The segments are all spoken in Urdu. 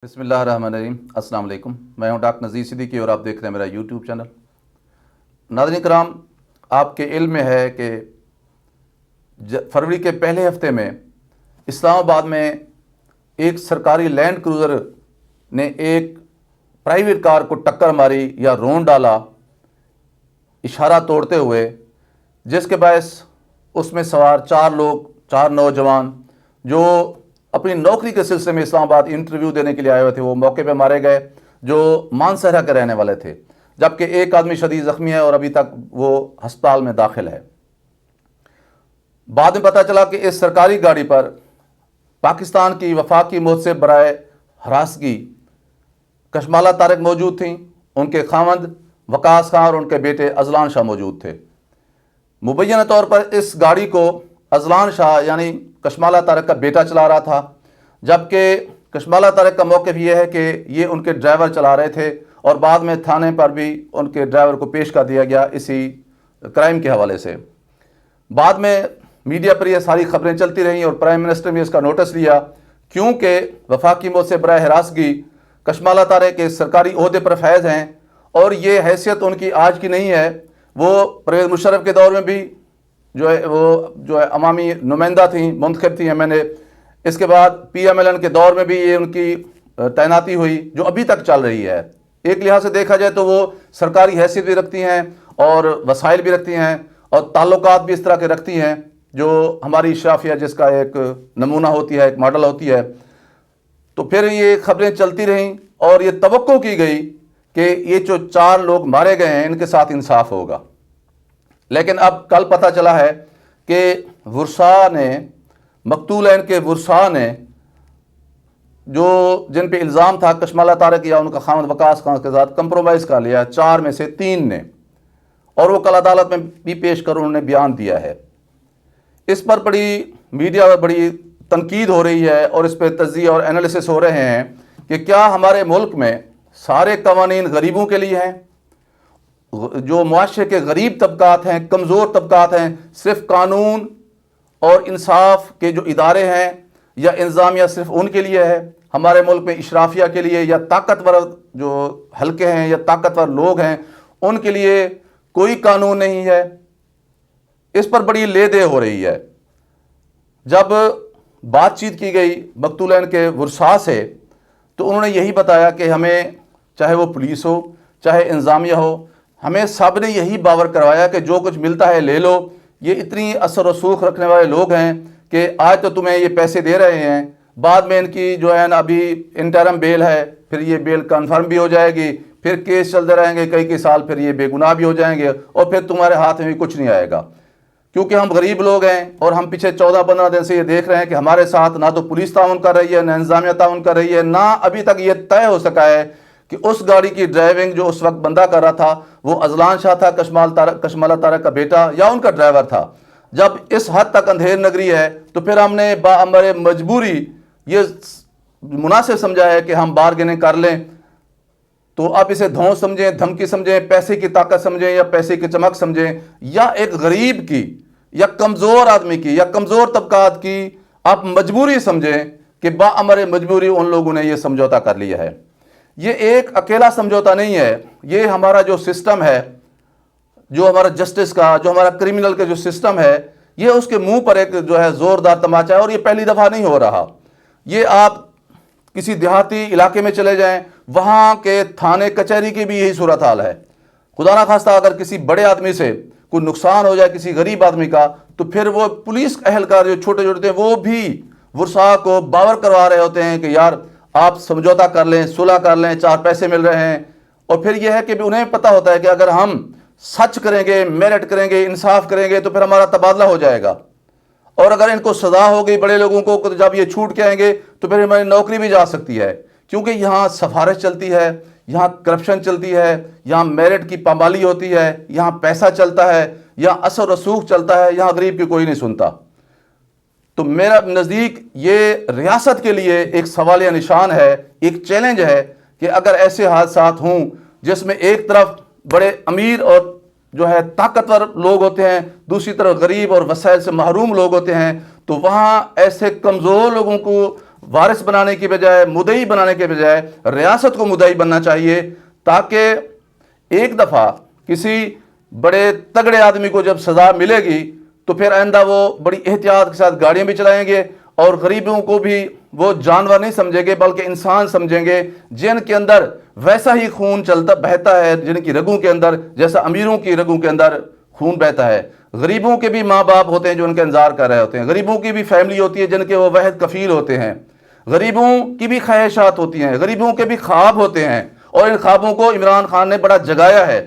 بسم اللہ الرحمن الرحیم۔ السلام علیکم، میں ہوں ڈاکٹر نذیر صدیقی اور آپ دیکھ رہے ہیں میرا یوٹیوب چینل۔ ناظرین کرام، آپ کے علم میں ہے کہ فروری کے پہلے ہفتے میں اسلام آباد میں ایک سرکاری لینڈ کروزر نے ایک پرائیویٹ کار کو ٹکر ماری یا رون ڈالا اشارہ توڑتے ہوئے، جس کے باعث اس میں سوار چار نوجوان جو اپنی نوکری کے سلسلے میں اسلام آباد انٹرویو دینے کے لیے آئے ہوئے تھے، وہ موقع پہ مارے گئے، جو مانسہرہ کے رہنے والے تھے، جبکہ ایک آدمی شدید زخمی ہے اور ابھی تک وہ ہسپتال میں داخل ہے۔ بعد میں پتہ چلا کہ اس سرکاری گاڑی پر پاکستان کی وفاقی محتسب برائے ہراسگی کشمالہ طارق موجود تھیں، ان کے خاوند وقاص خان اور ان کے بیٹے اذلان شاہ موجود تھے۔ مبینہ طور پر اس گاڑی کو اذلان شاہ یعنی کشمالہ طارق کا بیٹا چلا رہا تھا، جبکہ کشمالہ طارق کا موقف یہ ہے کہ یہ ان کے ڈرائیور چلا رہے تھے اور بعد میں تھانے پر بھی ان کے ڈرائیور کو پیش کر دیا گیا اسی کرائم کے حوالے سے۔ بعد میں میڈیا پر یہ ساری خبریں چلتی رہیں اور پرائم منسٹر نے اس کا نوٹس لیا، کیونکہ وفاقی محتسب برائے ہراسگی کشمالہ طارق کے سرکاری عہدے پر فائز ہیں اور یہ حیثیت ان کی آج کی نہیں ہے، وہ پرویز مشرف کے دور میں بھی جو ہے عوامی نمائندہ تھیں، منتخب تھیں ایم این اے، اس کے بعد پی ایم ایل این کے دور میں بھی یہ ان کی تعیناتی ہوئی جو ابھی تک چل رہی ہے۔ ایک لحاظ سے دیکھا جائے تو وہ سرکاری حیثیت بھی رکھتی ہیں اور وسائل بھی رکھتی ہیں اور تعلقات بھی اس طرح کے رکھتی ہیں جو ہماری اشرافیہ جس کا ایک نمونہ ہوتی ہے، ایک ماڈل ہوتی ہے۔ تو پھر یہ خبریں چلتی رہیں اور یہ توقع کی گئی کہ یہ جو 4 لوگ مارے گئے ہیں ان کے ساتھ انصاف ہوگا، لیکن اب کل پتہ چلا ہے کہ مقتولین کے ورثاء نے جو جن پہ الزام تھا کشمالہ طارق یا ان کا خاوند وقاص خان کے ساتھ کمپرومائز کر لیا 4 میں سے 3 نے، اور وہ کل عدالت میں بھی پیش کر انہوں نے بیان دیا ہے۔ اس پر بڑی میڈیا میں بڑی تنقید ہو رہی ہے اور اس پہ تجزیہ اور انالیسس ہو رہے ہیں کہ کیا ہمارے ملک میں سارے قوانین غریبوں کے لیے ہیں؟ جو معاشرے کے غریب طبقات ہیں، کمزور طبقات ہیں، صرف قانون اور انصاف کے جو ادارے ہیں یا انتظامیہ صرف ان کے لیے ہے؟ ہمارے ملک میں اشرافیہ کے لیے یا طاقتور جو حلقے ہیں یا طاقتور لوگ ہیں ان کے لیے کوئی قانون نہیں ہے؟ اس پر بڑی لے دے ہو رہی ہے۔ جب بات چیت کی گئی مقتولین کے ورثاء سے تو انہوں نے یہی بتایا کہ ہمیں چاہے وہ پولیس ہو چاہے انتظامیہ ہو، ہمیں سب نے یہی باور کروایا کہ جو کچھ ملتا ہے لے لو، یہ اتنی اثر و رسوخ رکھنے والے لوگ ہیں کہ آج تو تمہیں یہ پیسے دے رہے ہیں، بعد میں ان کی جو ہے نا ابھی انٹرم بیل ہے، پھر یہ بیل کنفرم بھی ہو جائے گی، پھر کیس چلتے رہیں گے کئی سال، پھر یہ بے گناہ بھی ہو جائیں گے اور پھر تمہارے ہاتھ میں بھی کچھ نہیں آئے گا، کیونکہ ہم غریب لوگ ہیں اور ہم پچھلے 14-15 دن سے یہ دیکھ رہے ہیں کہ ہمارے ساتھ نہ تو پولیس تعاون کر رہی ہے، نہ انتظامیہ تعاون کر رہی ہے، نہ ابھی تک یہ طے ہو سکا ہے کہ اس گاڑی کی ڈرائیونگ جو اس وقت بندہ کر رہا تھا وہ اذلان شاہ تھا کشمالہ طارق کا بیٹا یا ان کا ڈرائیور تھا۔ جب اس حد تک اندھیر نگری ہے تو پھر ہم نے بامر مجبوری یہ مناسب سمجھا ہے کہ ہم بارگیننگ کر لیں، تو اب اسے دھون سمجھیں، دھمکی سمجھیں، پیسے کی طاقت سمجھیں یا پیسے کی چمک سمجھیں، یا ایک غریب کی یا کمزور آدمی کی یا کمزور طبقات کی آپ مجبوری سمجھیں کہ بامر مجبوری ان لوگوں نے یہ سمجھوتا کر لیا ہے۔ یہ ایک اکیلا سمجھوتا نہیں ہے، یہ ہمارا جو سسٹم ہے، جو ہمارا جسٹس کا، جو ہمارا کرمنل کا جو سسٹم ہے، یہ اس کے منہ پر ایک جو ہے زوردار تماچا ہے، اور یہ پہلی دفعہ نہیں ہو رہا۔ یہ آپ کسی دیہاتی علاقے میں چلے جائیں، وہاں کے تھانے کچہری کی بھی یہی صورتحال ہے۔ خدا نہ خواستہ اگر کسی بڑے آدمی سے کوئی نقصان ہو جائے کسی غریب آدمی کا، تو پھر وہ پولیس اہلکار جو چھوٹے چھوٹے ہیں وہ بھی ورثاء کو باور کروا رہے ہوتے ہیں کہ یار آپ سمجھوتا کر لیں، صلح کر لیں، 4 پیسے مل رہے ہیں، اور پھر یہ ہے کہ انہیں پتہ ہوتا ہے کہ اگر ہم سچ کریں گے، میرٹ کریں گے، انصاف کریں گے تو پھر ہمارا تبادلہ ہو جائے گا، اور اگر ان کو سزا ہو گئی بڑے لوگوں کو جب یہ چھوٹ کے آئیں گے تو پھر ہماری نوکری بھی جا سکتی ہے، کیونکہ یہاں سفارش چلتی ہے، یہاں کرپشن چلتی ہے، یہاں میرٹ کی پامالی ہوتی ہے، یہاں پیسہ چلتا ہے، یہاں اثر و رسوخ چلتا ہے، یہاں غریب کی کوئی نہیں سنتا۔ تو میرا نزدیک یہ ریاست کے لیے ایک سوالیہ نشان ہے، ایک چیلنج ہے کہ اگر ایسے حادثات ہوں جس میں ایک طرف بڑے امیر اور جو ہے طاقتور لوگ ہوتے ہیں، دوسری طرف غریب اور وسائل سے محروم لوگ ہوتے ہیں، تو وہاں ایسے کمزور لوگوں کو وارث بنانے کی بجائے، مدعی بنانے کے بجائے ریاست کو مدعی بننا چاہیے، تاکہ ایک دفعہ کسی بڑے تگڑے آدمی کو جب سزا ملے گی تو پھر آئندہ وہ بڑی احتیاط کے ساتھ گاڑیاں بھی چلائیں گے، اور غریبوں کو بھی وہ جانور نہیں سمجھیں گے بلکہ انسان سمجھیں گے، جن کے اندر ویسا ہی خون بہتا ہے، جن کی رگوں کے اندر جیسا امیروں کی رگوں کے اندر خون بہتا ہے۔ غریبوں کے بھی ماں باپ ہوتے ہیں جو ان کا انتظار کر رہے ہوتے ہیں، غریبوں کی بھی فیملی ہوتی ہے جن کے وہ واحد کفیل ہوتے ہیں، غریبوں کی بھی خواہشات ہوتی ہیں، غریبوں کے بھی خواب ہوتے ہیں، اور ان خوابوں کو عمران خان نے بڑا جگایا ہے۔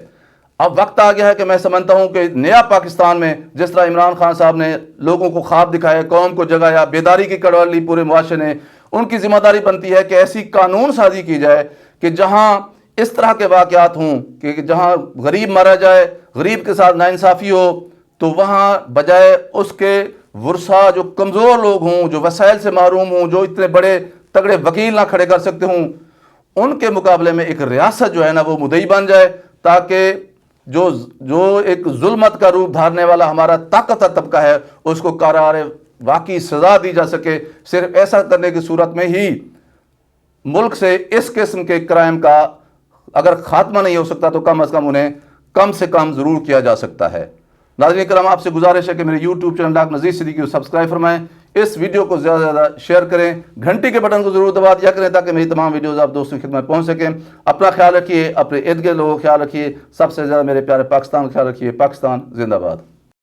اب وقت آ گیا ہے کہ میں سمجھتا ہوں کہ نیا پاکستان میں جس طرح عمران خان صاحب نے لوگوں کو خواب دکھائے، قوم کو جگایا، بیداری کی کڑوا لی پورے معاشرے نے، ان کی ذمہ داری بنتی ہے کہ ایسی قانون سازی کی جائے کہ جہاں اس طرح کے واقعات ہوں کہ جہاں غریب مارا جائے، غریب کے ساتھ ناانصافی ہو، تو وہاں بجائے اس کے ورثاء جو کمزور لوگ ہوں، جو وسائل سے محروم ہوں، جو اتنے بڑے تگڑے وکیل نہ کھڑے کر سکتے ہوں، ان کے مقابلے میں ایک ریاست جو ہے نا وہ مدعی بن جائے، تاکہ جو ایک ظلمت کا روپ دھارنے والا ہمارا طاقتور طبقہ ہے اس کو قرار واقعی سزا دی جا سکے۔ صرف ایسا کرنے کی صورت میں ہی ملک سے اس قسم کے کرائم کا اگر خاتمہ نہیں ہو سکتا تو کم از کم انہیں کم سے کم ضرور کیا جا سکتا ہے۔ ناظرین کرام، آپ سے گزارش ہے کہ میرے YouTube channel doctor Nazir Siddiqui کو سبسکرائب فرمائیں، اس ویڈیو کو زیادہ سے زیادہ شیئر کریں، گھنٹی کے بٹن کو ضرور دبا دیا کریں تاکہ میری تمام ویڈیوز آپ دوستوں کی خدمت پہنچ سکیں۔ اپنا خیال رکھیے، اپنے ارد گرد لوگوں کا خیال رکھیے، سب سے زیادہ میرے پیارے پاکستان کا خیال رکھیے۔ پاکستان زندہ باد۔